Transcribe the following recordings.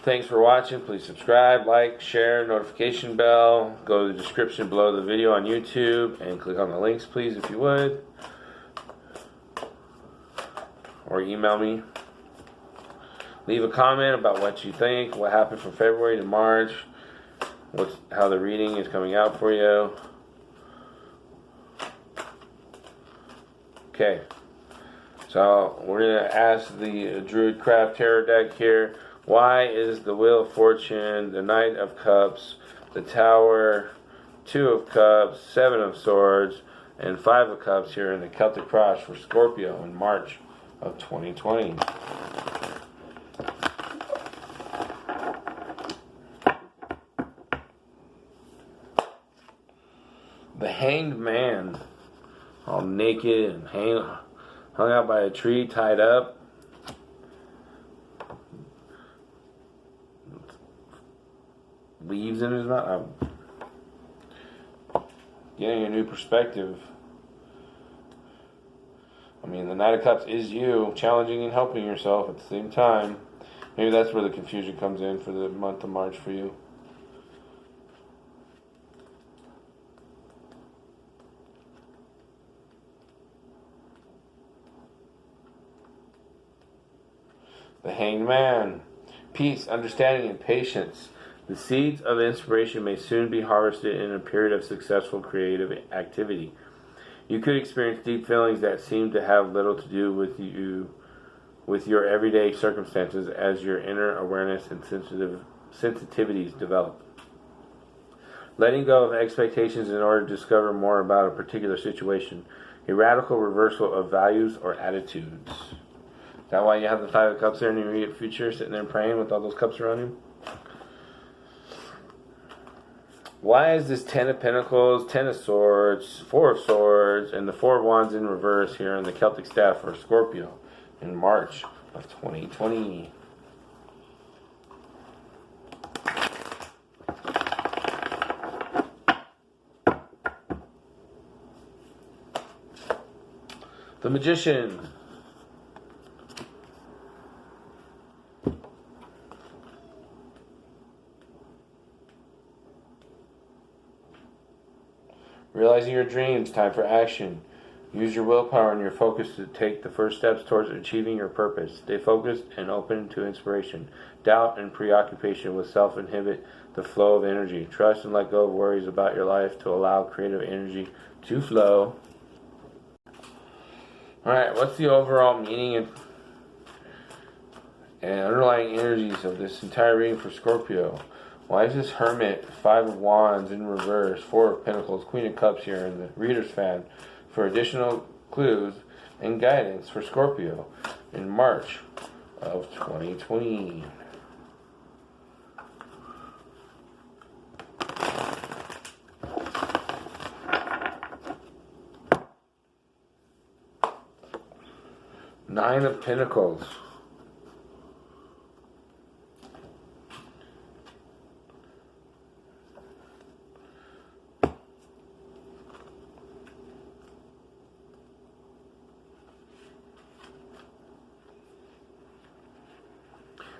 Thanks for watching. Please subscribe, like, share, notification bell. Go to the description below the video on YouTube and click on the links, please, if you would. Or email me. Leave a comment about what you think, what happened from February to March, how the reading is coming out for you. Okay, so we're going to ask the Druid Craft Tarot deck here, why is the Wheel of Fortune, the Knight of Cups, the Tower, 2 of Cups, 7 of Swords, and 5 of Cups here in the Celtic Cross for Scorpio in March of 2020? The Hanged Man, all naked and hung out by a tree, tied up. Leaves in his mouth. Getting a new perspective. I mean, the Knight of Cups is you, challenging and helping yourself at the same time. Maybe that's where the confusion comes in for the month of March for you. The Hanged Man. Peace, understanding, and patience. The seeds of inspiration may soon be harvested in a period of successful creative activity. You could experience deep feelings that seem to have little to do with your everyday circumstances as your inner awareness and sensitivities develop. Letting go of expectations in order to discover more about a particular situation. A radical reversal of values or attitudes. Is that why you have the 5 of Cups there in your immediate future, sitting there praying with all those cups around you? Why is this 10 of Pentacles, 10 of Swords, 4 of Swords, and the 4 of Wands in reverse here in the Celtic staff for Scorpio in March of 2020? The Magician. Realizing your dreams, time for action. Use your willpower and your focus to take the first steps towards achieving your purpose. Stay focused and open to inspiration. Doubt and preoccupation with self inhibit the flow of energy. Trust and let go of worries about your life to allow creative energy to flow. Alright, what's the overall meaning and underlying energies of this entire reading for Scorpio? Why is this Hermit, 5 of Wands in reverse, 4 of Pentacles, Queen of Cups here in the Reader's Fan for additional clues and guidance for Scorpio in March of 2020? Nine of Pentacles.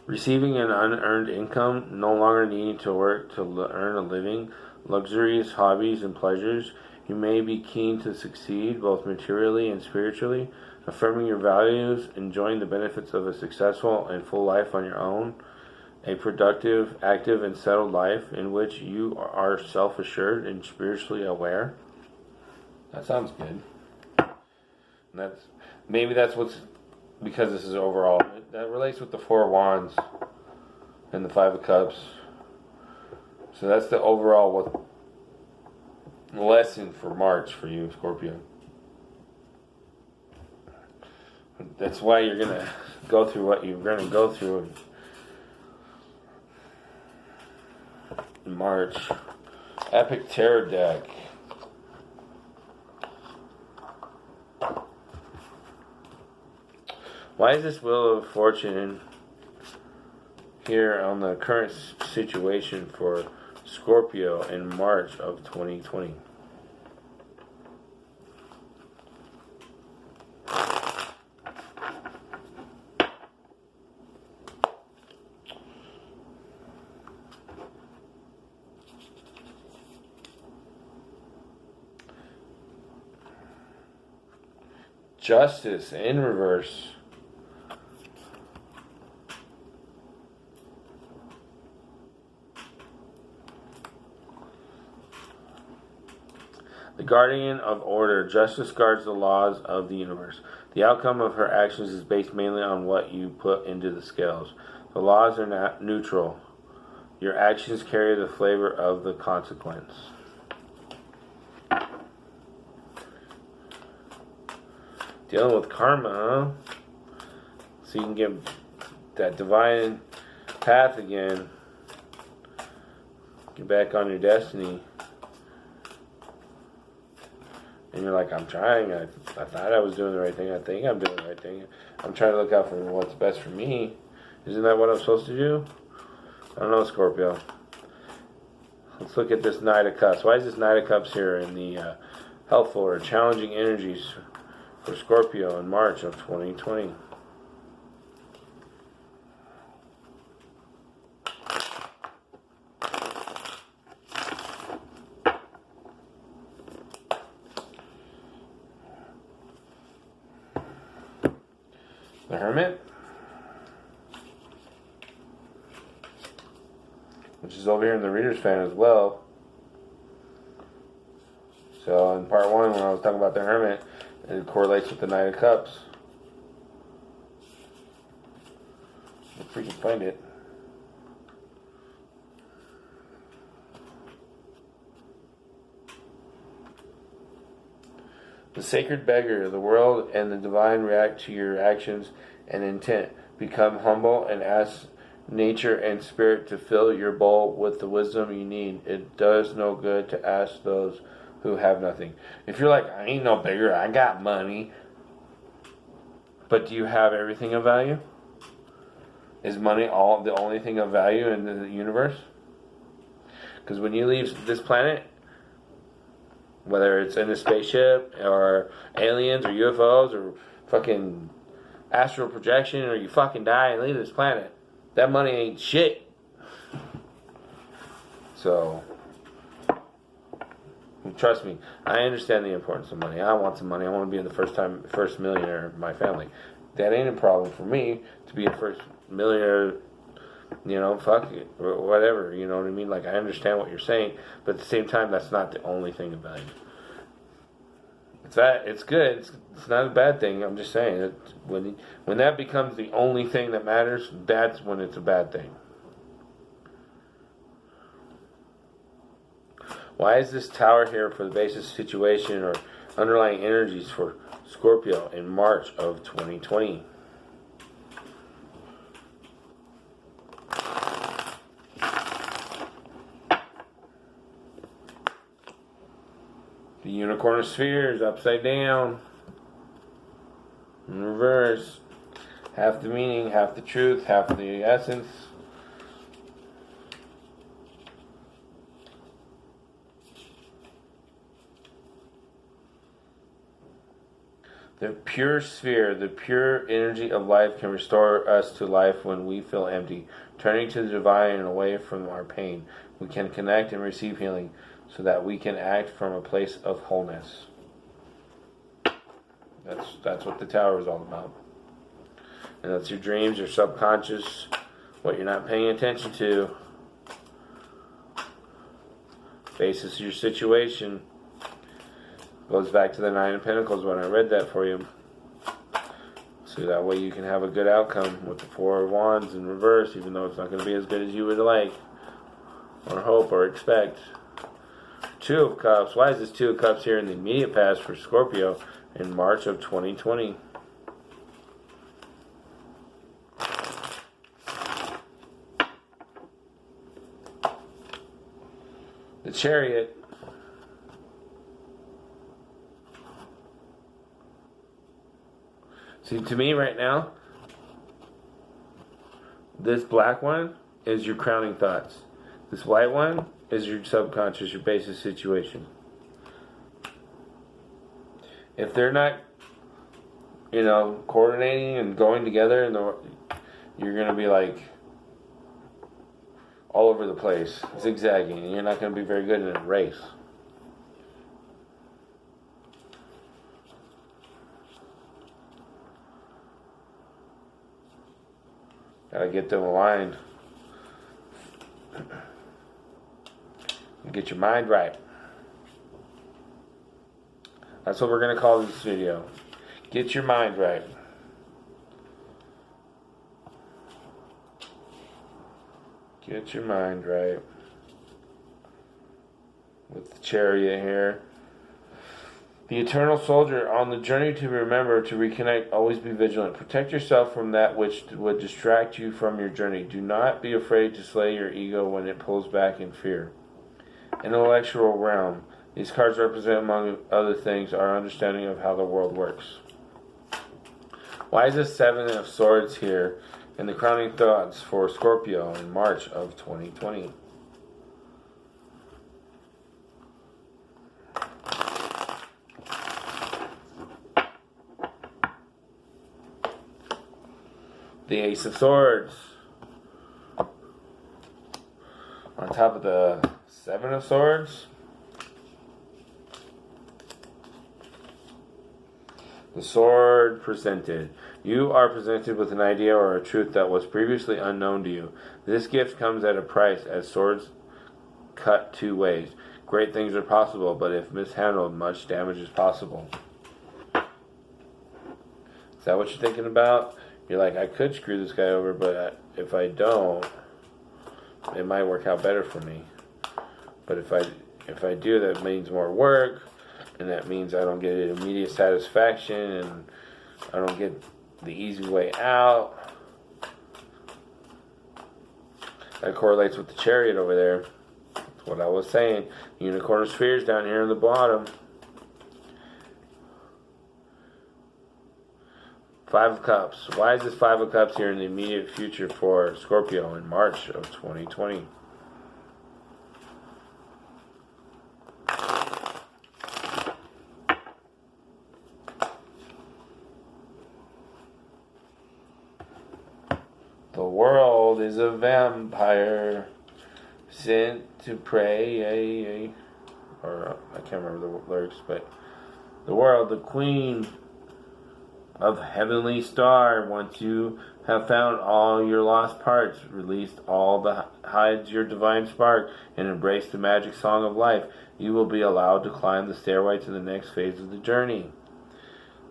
Receiving an unearned income, no longer needing to work to earn a living, luxuries, hobbies, and pleasures. You may be keen to succeed both materially and spiritually, affirming your values, enjoying the benefits of a successful and full life on your own, a productive, active, and settled life in which you are self-assured and spiritually aware. That sounds good. And maybe that's what's, because this is overall, that relates with the 4 of Wands and the 5 of Cups. So that's the overall lesson for March for you, Scorpio. That's why you're going to go through what you're going to go through in March. Epic Tarot deck. Why is this Wheel of Fortune here on the current situation for Scorpio in March of 2020? Justice in reverse. The guardian of order. Justice guards the laws of the universe. The outcome of her actions is based mainly on what you put into the scales. The laws are not neutral. Your actions carry the flavor of the consequence. Dealing with karma, huh? So you can get that divine path again. Get back on your destiny. And you're like, I'm trying. I thought I was doing the right thing. I think I'm doing the right thing. I'm trying to look out for what's best for me. Isn't that what I'm supposed to do? I don't know, Scorpio. Let's look at this Knight of Cups. Why is this Knight of Cups here in the helpful or challenging energies for Scorpio in March of 2020? The Hermit, which is over here in the Reader's Fan as well. So in part 1, when I was talking about the Hermit, it correlates with the Knight of Cups. If we can find it. The Sacred Beggar. The world and the divine react to your actions and intent. Become humble and ask nature and spirit to fill your bowl with the wisdom you need. It does no good to ask those who have nothing. If you're like, I ain't no beggar, I got money. But do you have everything of value? Is money the only thing of value in the universe? Because when you leave this planet, whether it's in a spaceship or aliens or UFOs or fucking astral projection, or you fucking die and leave this planet, that money ain't shit. So, trust me, I understand the importance of money. I want some money. I want to be the first millionaire in my family. That ain't a problem for me to be the first millionaire. You know, fuck it, or whatever, you know what I mean? Like, I understand what you're saying, but at the same time, that's not the only thing of value. It's good, it's not a bad thing, I'm just saying, that when that becomes the only thing that matters, that's when it's a bad thing. Why is this Tower here for the basis situation or underlying energies for Scorpio in March of 2020? The Unicorn of Spheres, upside down. In reverse. Half the meaning, half the truth, half the essence. The pure sphere, the pure energy of life can restore us to life when we feel empty. Turning to the divine and away from our pain, we can connect and receive healing, so that we can act from a place of wholeness. That's what the Tower is all about. And that's your dreams, your subconscious, what you're not paying attention to. Basis of your situation. Goes back to the Nine of Pentacles when I read that for you. So that way you can have a good outcome with the Four of Wands in reverse, even though it's not going to be as good as you would like, or hope, or expect. Two of Cups. Why is this Two of Cups here in the immediate past for Scorpio in March of 2020? The Chariot. See, to me right now, this black one is your crowning thoughts. This white one is your subconscious, your basis situation. If they're not, coordinating and going together, you're going to be like all over the place, zigzagging, and you're not going to be very good in a race. Gotta get them aligned. Get your mind right. That's what we're going to call this video. Get your mind right. Get your mind right. With the Chariot here. The eternal soldier, on the journey to remember, to reconnect, always be vigilant. Protect yourself from that which would distract you from your journey. Do not be afraid to slay your ego when it pulls back in fear. Intellectual realm. These cards represent, among other things, our understanding of how the world works. Why is the Seven of Swords here in the crowning thoughts for Scorpio in March of 2020? The Ace of Swords on top of the Seven of Swords. The sword presented. You are presented with an idea or a truth that was previously unknown to you. This gift comes at a price, as swords cut two ways. Great things are possible, but if mishandled, much damage is possible. Is that what you're thinking about? You're like, I could screw this guy over, but if I don't, it might work out better for me. But if I do, that means more work, and that means I don't get immediate satisfaction, and I don't get the easy way out. That correlates with the Chariot over there. That's what I was saying. Unicorn spheres down here in the bottom. Five of Cups. Why is this Five of Cups here in the immediate future for Scorpio in March of 2020? The world is a vampire sent to prey. Or I can't remember the lyrics, but the world, the queen of heavenly star, once you have found all your lost parts, released all the hides your divine spark, and embraced the magic song of life, you will be allowed to climb the stairway to the next phase of the journey.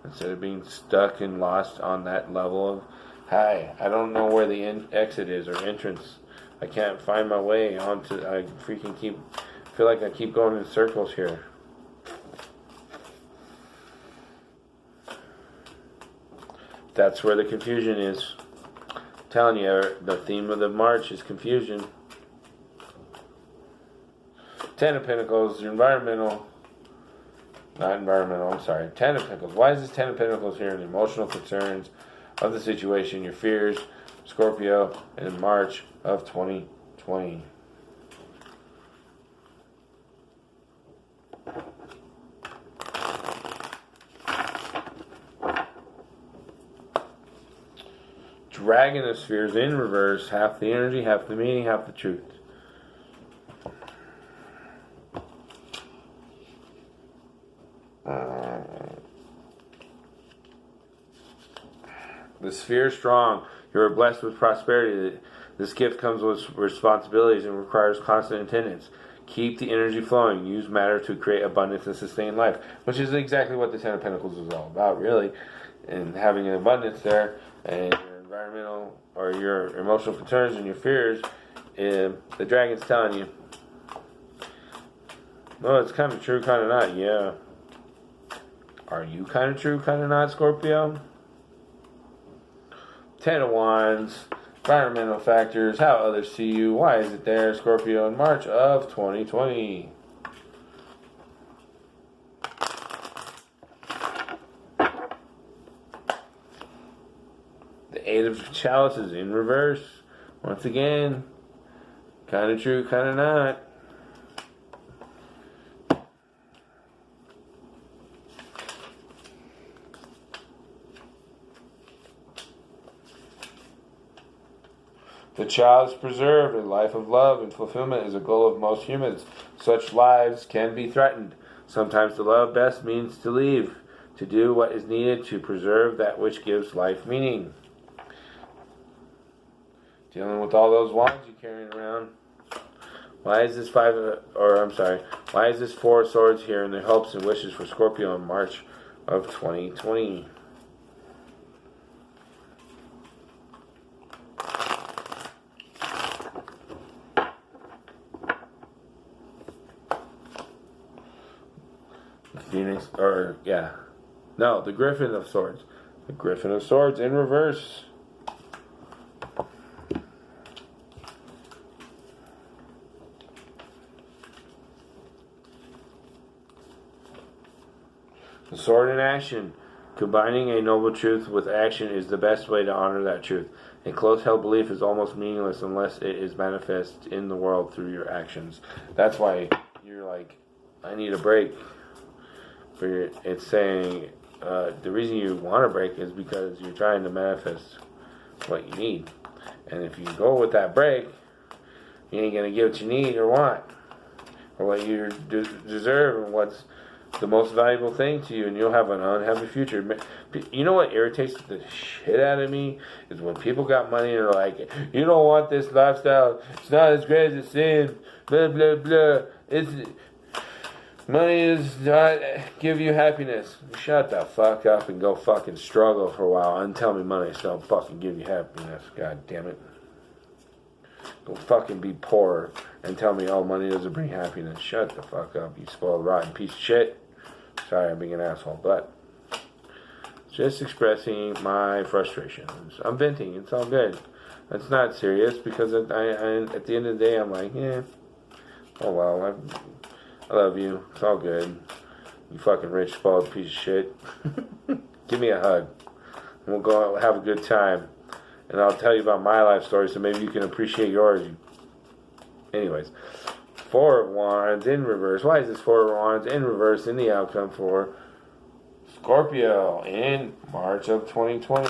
Instead of being stuck and lost on that level of, hi, I don't know where the exit is or entrance. I can't find my way onto. I feel like I keep going in circles here. That's where the confusion is. I'm telling you, the theme of the March is confusion. Ten of Pentacles, Ten of Pentacles. Why is this Ten of Pentacles here in the emotional concerns of the situation, your fears, Scorpio, in March of 2020? Dragon of Spheres in reverse, half the energy, half the meaning, half the truth. The sphere is strong. You are blessed with prosperity. This gift comes with responsibilities and requires constant attendance. Keep the energy flowing. Use matter to create abundance and sustain life, which is exactly what the Ten of Pentacles is all about, really. And having an abundance there, and your environmental or your emotional concerns and your fears, the dragon's telling you, well, it's kind of true, kind of not. Yeah. Are you kind of true, kind of not, Scorpio? Ten of Wands, environmental factors, how others see you. Why is it there, Scorpio, in March of 2020? The Eight of Chalices in reverse. Once again, kind of true, kind of not. The child is preserved. A life of love and fulfillment is a goal of most humans. Such lives can be threatened. Sometimes to love best means to leave, to do what is needed to preserve that which gives life meaning. Dealing with all those wands you're carrying around. Why is this why is this Four of Swords here in the hopes and wishes for Scorpio in March of 2020? Phoenix, the Griffin of Swords. The Griffin of Swords in reverse. The sword in action. Combining a noble truth with action is the best way to honor that truth. A close-held belief is almost meaningless unless it is manifest in the world through your actions. That's why you're like, I need a break. It's saying the reason you want a break is because you're trying to manifest what you need. And if you go with that break, you ain't going to get what you need or want, or what you deserve, and what's the most valuable thing to you, and you'll have an unhappy future. You know what irritates the shit out of me is when people got money and they're like, you don't want this lifestyle, it's not as great as it seems, blah blah blah. Money does not give you happiness. Shut the fuck up and go fucking struggle for a while and tell me money don't fucking give you happiness. God damn it. Go fucking be poor and tell me, oh, money doesn't bring happiness. Shut the fuck up, you spoiled rotten piece of shit. Sorry, I'm being an asshole, but just expressing my frustrations. I'm venting. It's all good. It's not serious because at the end of the day, I'm like, yeah, oh well, I love you. It's all good. You fucking rich, spoiled piece of shit. Give me a hug. We'll go out, have a good time. And I'll tell you about my life story so maybe you can appreciate yours. Anyways. Four of Wands in reverse. Why is this Four of Wands in reverse in the outcome for Scorpio in March of 2020?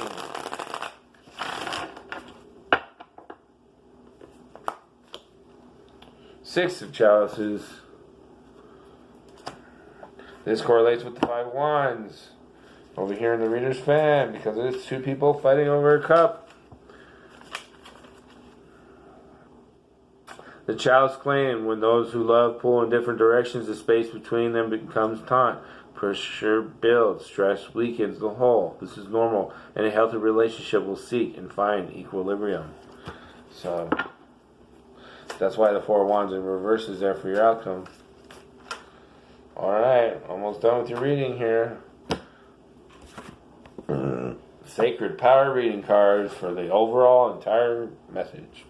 Six of Chalices. This correlates with the Five of Wands over here in the reader's fan because it's two people fighting over a cup. The chalice claim, when those who love pull in different directions, the space between them becomes taut. Pressure builds, stress weakens the whole. This is normal, and a healthy relationship will seek and find equilibrium. So, that's why the Four of Wands in reverse is there for your outcome. Alright, almost done with your reading here. Sacred Power reading cards for the overall entire message.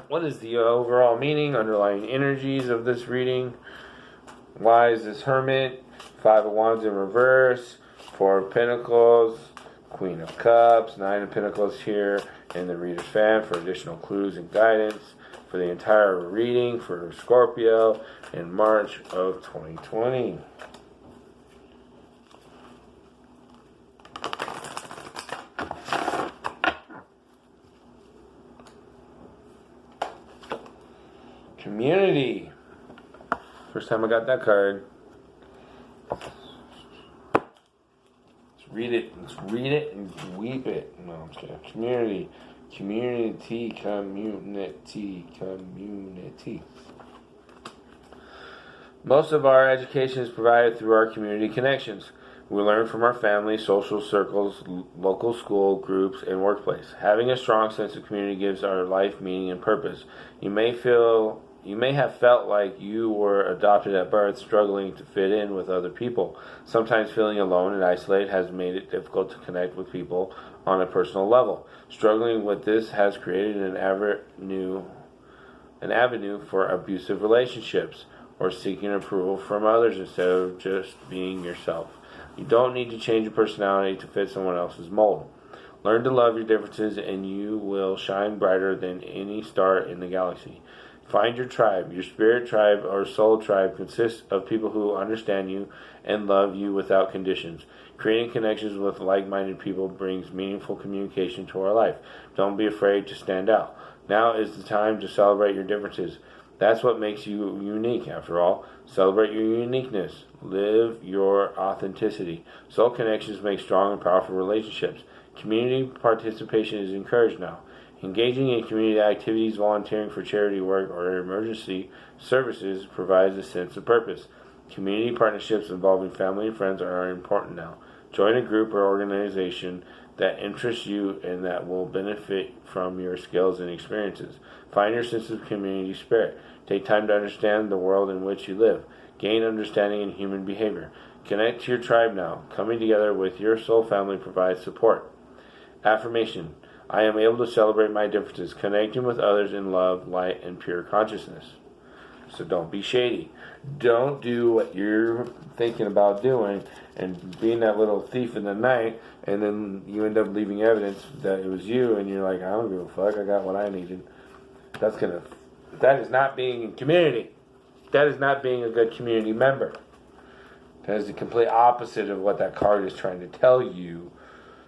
What is the overall meaning, underlying energies of this reading? Why is this Hermit? Five of Wands in reverse, Four of Pentacles, Queen of Cups, Nine of Pentacles here in the reader's fan for additional clues and guidance for the entire reading for Scorpio in March of 2020. Community. First time I got that card. Let's read it and weep it. No, I'm kidding. Community. Most of our education is provided through our community connections. We learn from our family, social circles, local school groups, and workplace. Having a strong sense of community gives our life meaning and purpose. You may have felt like you were adopted at birth, struggling to fit in with other people. Sometimes feeling alone and isolated has made it difficult to connect with people on a personal level. Struggling with this has created an avenue for abusive relationships or seeking approval from others instead of just being yourself. You don't need to change your personality to fit someone else's mold. Learn to love your differences and you will shine brighter than any star in the galaxy. Find your tribe. Your spirit tribe or soul tribe consists of people who understand you and love you without conditions. Creating connections with like-minded people brings meaningful communication to our life. Don't be afraid to stand out. Now is the time to celebrate your differences. That's what makes you unique, after all. Celebrate your uniqueness. Live your authenticity. Soul connections make strong and powerful relationships. Community participation is encouraged now. Engaging in community activities, volunteering for charity work, or emergency services provides a sense of purpose. Community partnerships involving family and friends are important now. Join a group or organization that interests you and that will benefit from your skills and experiences. Find your sense of community spirit. Take time to understand the world in which you live. Gain understanding in human behavior. Connect to your tribe now. Coming together with your soul family provides support. Affirmation. I am able to celebrate my differences, connecting with others in love, light, and pure consciousness. So don't be shady. Don't do what you're thinking about doing and being that little thief in the night, and then you end up leaving evidence that it was you, and you're like, I don't give a fuck, I got what I needed. That is not being in community. That is not being a good community member. That is the complete opposite of what that card is trying to tell you,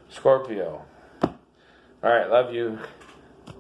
Scorpio. Alright, love you.